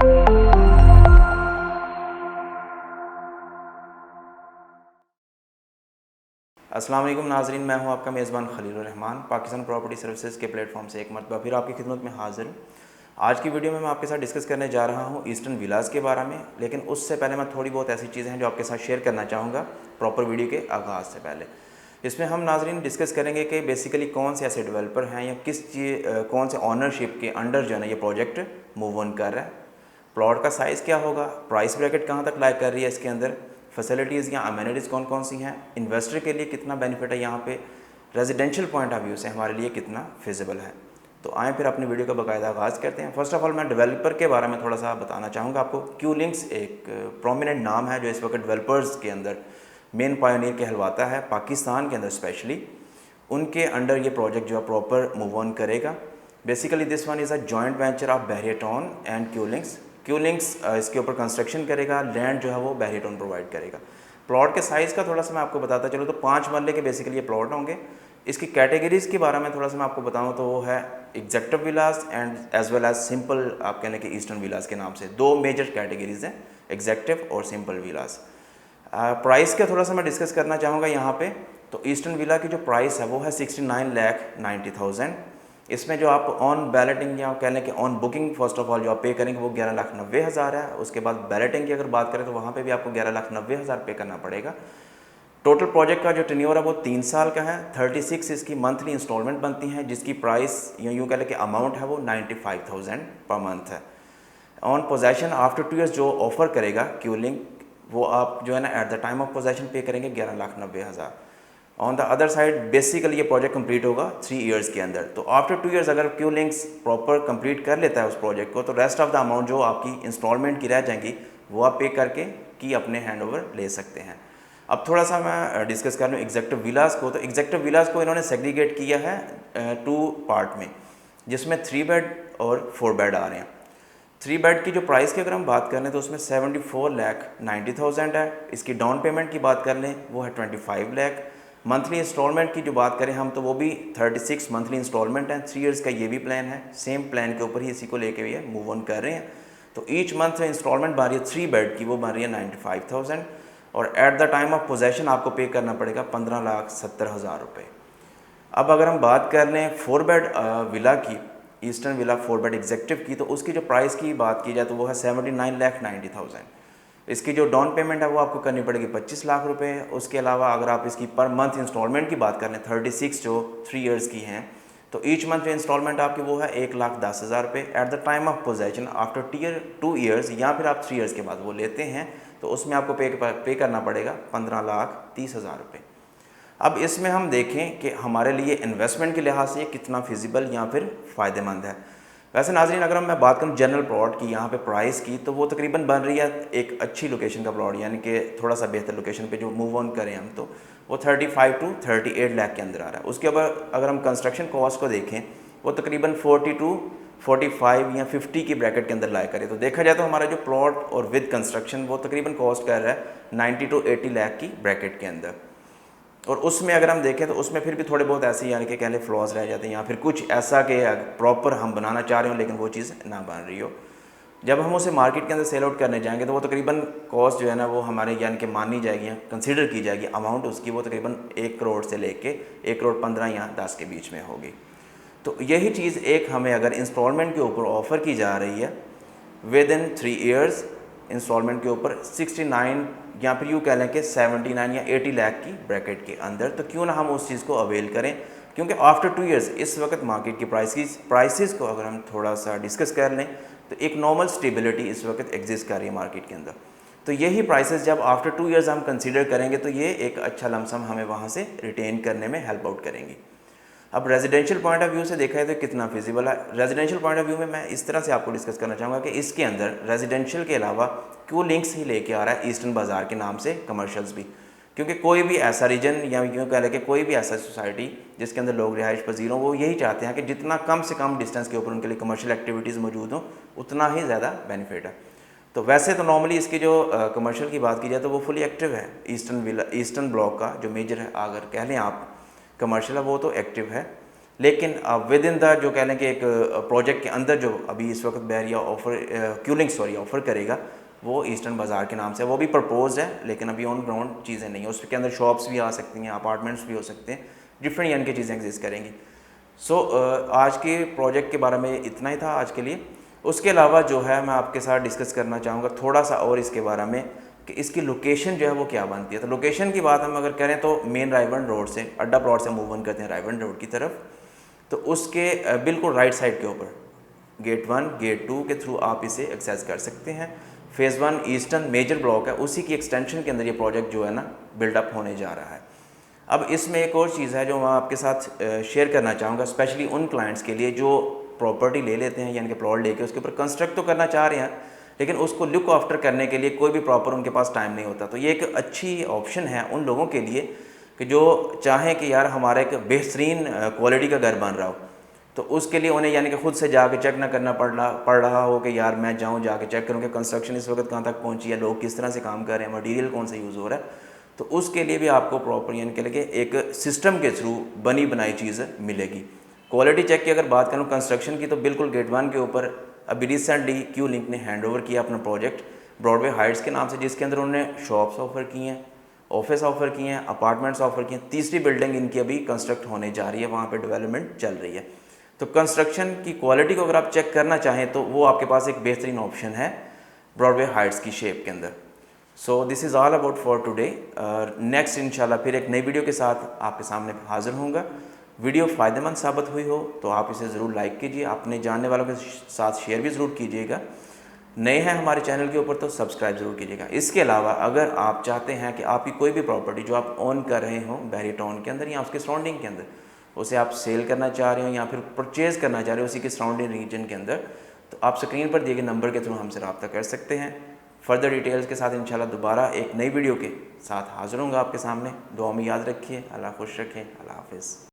अस्सलाम वालेकुम नाज़रीन, मैं हूं आपका मेज़बान खलीलुर रहमान। पाकिस्तान प्रॉपर्टी सर्विसेज के प्लेटफॉर्म से एक मरतबा फिर आपकी खिदमत में हाज़िर हूँ। आज की वीडियो में मैं आपके साथ डिस्कस करने जा रहा हूं ईस्टर्न विलास के बारे में, लेकिन उससे पहले मैं थोड़ी बहुत ऐसी चीज़ें हैं जो आपके साथ शेयर करना चाहूँगा प्रॉपर वीडियो के आगाज़ से पहले। इसमें हम नाज़रीन डिस्कस करेंगे कि बेसिकली कौन से ऐसे डेवलपर हैं या कौन से ऑनरशिप के अंडर जो है ना ये प्रोजेक्ट मूव ऑन कर रहा है, प्लॉट का साइज़ क्या होगा, प्राइस ब्रैकेट कहाँ तक लाइक कर रही है, इसके अंदर फैसिलिटीज़ या अमेनिटीज़ कौन कौन सी हैं, इन्वेस्टर के लिए कितना बेनिफिट है यहाँ पे, रेजिडेंशियल पॉइंट ऑफ व्यू से हमारे लिए कितना फिजिबल है। तो आएँ फिर अपनी वीडियो का बाकायदा आगाज़ करते हैं। फर्स्ट ऑफ ऑल मैं डेवलपर के बारे में थोड़ा सा बताना चाहूँगा आपको। क्यू लिंक्स एक प्रोमिनेंट नाम है जो इस वक्त डेवलपर्स के अंदर मेन पायोनियर कहलवाता है, पाकिस्तान के अंदर स्पेशली। उनके अंडर ये प्रोजेक्ट जो है प्रॉपर मूव ऑन करेगा। Basically this one is a joint venture of Bahria Town and Q Links इसके ऊपर कंस्ट्रक्शन करेगा, लैंड जो है वो बहरियाटॉन प्रोवाइड करेगा। प्लॉट के साइज़ का थोड़ा सा मैं आपको बताता चलूँ तो 5 मरले के बेसिकली ये प्लॉट होंगे। इसकी कैटेगरीज़ के बारे में थोड़ा सा मैं आपको बताऊँ तो वो है executive villas and as well as simple, आप कहने के ईस्टर्न विलास के नाम से दो मेजर कैटेगरीज़ हैं, एग्जेक्टिव और सिंपल विलास। प्राइस का थोड़ा सा मैं डिस्कस करना चाहूँगा यहाँ पे। तो ईस्टर्न विला की जो प्राइस है वो है 69,90,000। इसमें जो आप ऑन बैलेटिंग या कह लें कि on booking first of all जो आप पे करेंगे वो 11,90,000 है। उसके बाद बैलेटिंग की अगर बात करें तो वहाँ पे भी आपको 11,90,000 पे करना पड़ेगा। टोटल प्रोजेक्ट का जो टेन्योर है वो 3 साल का है। 36 इसकी मंथली इंस्टॉलमेंट बनती हैं जिसकी प्राइस यूँ कह लें कि अमाउंट है वो 95,000 पर मंथ है। ऑन पोजेशन आफ्टर 2 ईयर्स जो ऑफर करेगा क्यू लिंक वो आप जो है ना at the time of possession पे करेंगे 11,90,000। On the other side basically ये प्रोजेक्ट कंप्लीट होगा 3 ईयर्स के अंदर। तो आफ्टर 2 ईयर्स अगर क्यू लिंक्स प्रॉपर कंप्लीट कर लेता है उस प्रोजेक्ट को तो रेस्ट ऑफ द अमाउंट जो आपकी इंस्टॉलमेंट की रह जाएंगी वो आप पे करके की अपने हैंड ओवर ले सकते हैं। अब थोड़ा सा मैं डिस्कस कर लूँ एग्जेक्टिव विलास को। तो एग्जेक्टिव विलास को इन्होंने सेग्रीगेट किया है 2 पार्ट में, जिसमें 3 बेड और 4 बेड आ रहे हैं। 3 बेड की जो प्राइस की अगर हम बात कर लें तो उसमें 74,90,000 है। इसकी डाउन पेमेंट की बात कर लें वो है 25 लाख। मंथली इंस्टॉलमेंट की जो बात करें हम तो वो भी 36 मंथली इंस्टॉलमेंट है। 3 ईयर्स का ये भी प्लान है, सेम प्लान के ऊपर ही इसी को लेके हुए मूव ऑन कर रहे हैं। तो ईच मंथ में इंस्टॉलमेंट बन रही है 3 बेड की, वो बन रही है 95,000 और at the time of possession आपको पे करना पड़ेगा 15,70,000 रुपये। अब अगर हम बात कर लें 4 बेड विला की, ईस्टर्न विला 4 बेड एग्जेक्टिव की, तो उसकी जो प्राइस की बात की जाए तो वो है 79,90,000। इसकी जो डाउन पेमेंट है वो आपको करनी पड़ेगी 25 लाख रुपए। उसके अलावा अगर आप इसकी पर मंथ इंस्टॉलमेंट की बात कर लें 36 जो 3 ईयर्स की हैं तो ईच मंथ जो इंस्टॉलमेंट आपकी वो है 1,10,000 रुपये। At the time of possession after 2 years या फिर आप 3 ईयर्स के बाद वो लेते हैं तो उसमें आपको पे करना पड़ेगा 15,30,000 रुपये। अब इसमें हम देखें कि हमारे लिए इन्वेस्टमेंट के लिहाज से कितना फिजिबल या फिर फ़ायदेमंद है। वैसे नाज़रीन अगर मैं बात करूं जनरल प्लॉट की यहाँ पे प्राइस की तो वो तकरीबन बन रही है एक अच्छी लोकेशन का प्लॉट, यानी कि थोड़ा सा बेहतर लोकेशन पे जो मूव ऑन करें हम तो वो 35 टू 38 लाख के अंदर आ रहा है। उसके ऊपर अगर हम कंस्ट्रक्शन कॉस्ट को देखें वो तकरीबन 40 टू 45 या 50 की ब्रैकेट के अंदर लाया करें तो देखा जाए तो हमारा जो प्लॉट और विद कंस्ट्रक्शन वो तकरीबन कॉस्ट कर रहा है 90 टू 80 लाख की ब्रैकेट के अंदर। और उसमें अगर हम देखें तो उसमें फिर भी थोड़े बहुत ऐसे यानी कि कहले फ्लॉज रह जाते हैं या फिर कुछ ऐसा कि प्रॉपर हम बनाना चाह रहे हो लेकिन वो चीज़ ना बन रही हो। जब हम उसे मार्केट के अंदर सेल आउट करने जाएंगे तो वो तकरीबन कॉस्ट जो है ना वो हमारे यानी कि मानी जाएगी, कंसीडर की जाएगी अमाउंट उसकी, वो तकरीबन 1 करोड़ से लेके 1,15 या 10 के बीच में होगी। तो यही चीज़ एक हमें अगर इंस्टॉलमेंट के ऊपर ऑफ़र की जा रही है विद इन 3 ईयर्स इंस्टॉलमेंट के ऊपर 69 या फिर यूँ कह लें कि 79 या 80 लाख की ब्रैकेट के अंदर, तो क्यों ना हम उस चीज़ को अवेल करें। क्योंकि आफ्टर 2 ईयर्स इस वक्त मार्केट की प्राइसेस को अगर हम थोड़ा सा डिस्कस कर लें तो एक नॉर्मल स्टेबिलिटी इस वक्त एग्जिस्ट कर रही है मार्केट के अंदर। तो यही प्राइसेस जब आफ्टर 2 ईयर्स हम कंसीडर करेंगे तो ये एक अच्छा लमसम हमें वहाँ से रिटेन करने में हेल्प आउट करेंगी। अब रेजिडेंशियल पॉइंट ऑफ व्यू से देखा है तो कितना फिजिबल है। रेजिडेंशियल पॉइंट ऑफ व्यू में मैं इस तरह से आपको डिस्कस करना चाहूँगा कि इसके अंदर रेजिडेंशियल के अलावा क्यू लिंक्स ही लेके आ रहा है ईस्टर्न बाज़ार के नाम से कमर्शियल्स भी। क्योंकि कोई भी ऐसा रीजन या यूँ कह लें कि कोई भी ऐसा सोसाइटी जिसके अंदर लोग रिहाइश पजीर हों वो यही चाहते हैं कि जितना कम से कम डिस्टेंस के ऊपर उनके लिए कमर्शियल एक्टिविटीज़ मौजूद हों उतना ही ज़्यादा बेनिफिट है। तो वैसे तो नॉर्मली इसकी जो कमर्शियल की बात की जाए तो वो फुली एक्टिव है। ईस्टर्न ब्लॉक का जो मेजर है अगर कह लें आप कमर्शियल है वो तो एक्टिव है। लेकिन विद इन द जो कह लें कि एक प्रोजेक्ट के अंदर जो अभी इस वक्त बहरिया ऑफ़र करेगा वो ईस्टर्न बाज़ार के नाम से, वो भी प्रपोज है लेकिन अभी ऑन ग्राउंड चीज़ें नहीं है। उसके अंदर शॉप्स भी आ सकती हैं, अपार्टमेंट्स भी हो सकते हैं, डिफरेंट यानी कि चीज़ें एग्जिस्ट करेंगी। सो आज के प्रोजेक्ट के बारे में इतना ही था आज के लिए। उसके अलावा जो है मैं आपके साथ डिस्कस करना चाहूँगा थोड़ा सा और इसके बारे में कि इसकी लोकेशन जो है वो क्या बनती है। तो लोकेशन की बात हम अगर करें तो मेन रायवन रोड से, अड्डा प्लॉट से मूव ऑन करते हैं रायवन रोड की तरफ, तो उसके बिल्कुल राइट साइड के ऊपर गेट 1 गेट 2 के थ्रू आप इसे एक्सेस कर सकते हैं। फेज़ 1 ईस्टर्न मेजर ब्लॉक है, उसी की एक्सटेंशन के अंदर ये प्रोजेक्ट जो है ना बिल्डअप होने जा रहा है। अब इसमें एक और चीज़ है जो मैं आपके साथ शेयर करना चाहूँगा, स्पेशली उन क्लाइंट्स के लिए जो प्रॉपर्टी ले लेते हैं यानी कि प्लॉट लेके उसके ऊपर कंस्ट्रक्ट तो करना चाह रहे हैं लेकिन उसको लुक आफ्टर करने के लिए कोई भी प्रॉपर उनके पास टाइम नहीं होता। तो ये एक अच्छी ऑप्शन है उन लोगों के लिए कि जो चाहें कि यार हमारा एक बेहतरीन क्वालिटी का घर बन रहा हो, तो उसके लिए उन्हें यानी कि खुद से जाके चेक ना करना पड़ रहा हो कि यार मैं जाऊँ जाके चेक करूँ कि कंस्ट्रक्शन इस वक्त कहाँ तक पहुँची है, लोग किस तरह से काम कर रहे हैं, मटीरियल कौन सा यूज़ हो रहा है। तो उसके लिए भी आपको प्रॉपर यानी कि एक सिस्टम के थ्रू बनी बनाई चीज़ मिलेगी। क्वालिटी चेक की अगर बात करूँ कंस्ट्रक्शन की, तो बिल्कुल गेट 1 के ऊपर अभी रिसेंटली क्यू लिंक ने हैंड ओवर किया अपना प्रोजेक्ट ब्रॉडवे हाइट्स के नाम से, जिसके अंदर उन्होंने शॉप्स ऑफर की हैं, ऑफिस ऑफर किए हैं, अपार्टमेंट्स ऑफर किए हैं। तीसरी बिल्डिंग इनकी अभी कंस्ट्रक्ट होने जा रही है, वहाँ पे डेवलपमेंट चल रही है। तो कंस्ट्रक्शन की क्वालिटी को अगर आप चेक करना चाहें तो वो आपके पास एक बेहतरीन ऑप्शन है ब्रॉडवे हाइट्स की शेप के अंदर। So this is all about for today. Next इंशाल्लाह फिर एक नई वीडियो के साथ आपके सामने हाजिर होऊंगा। वीडियो फ़ायदेमंद साबित हुई हो तो आप इसे ज़रूर लाइक कीजिए, अपने जानने वालों के साथ शेयर भी ज़रूर कीजिएगा। नए हैं हमारे चैनल के ऊपर तो सब्सक्राइब ज़रूर कीजिएगा। इसके अलावा अगर आप चाहते हैं कि आपकी कोई भी प्रॉपर्टी जो आप ओन कर रहे हों बहरिया टाउन के अंदर या उसके सराउंडिंग के अंदर, उसे आप सेल करना चाह रहे हो या फिर परचेज़ करना चाह रहे हो उसी के सराउंडिंग रीजन के अंदर, तो आप स्क्रीन पर दिए गए नंबर के थ्रू हमसे रब्ता कर सकते हैं। फर्दर डिटेल्स के साथ इंशाल्लाह दोबारा एक नई वीडियो के साथ हाज़िर होंगे आपके सामने। दुआ में याद रखिए, अल्लाह खुश रखें, अल्लाह हाफ़िज़।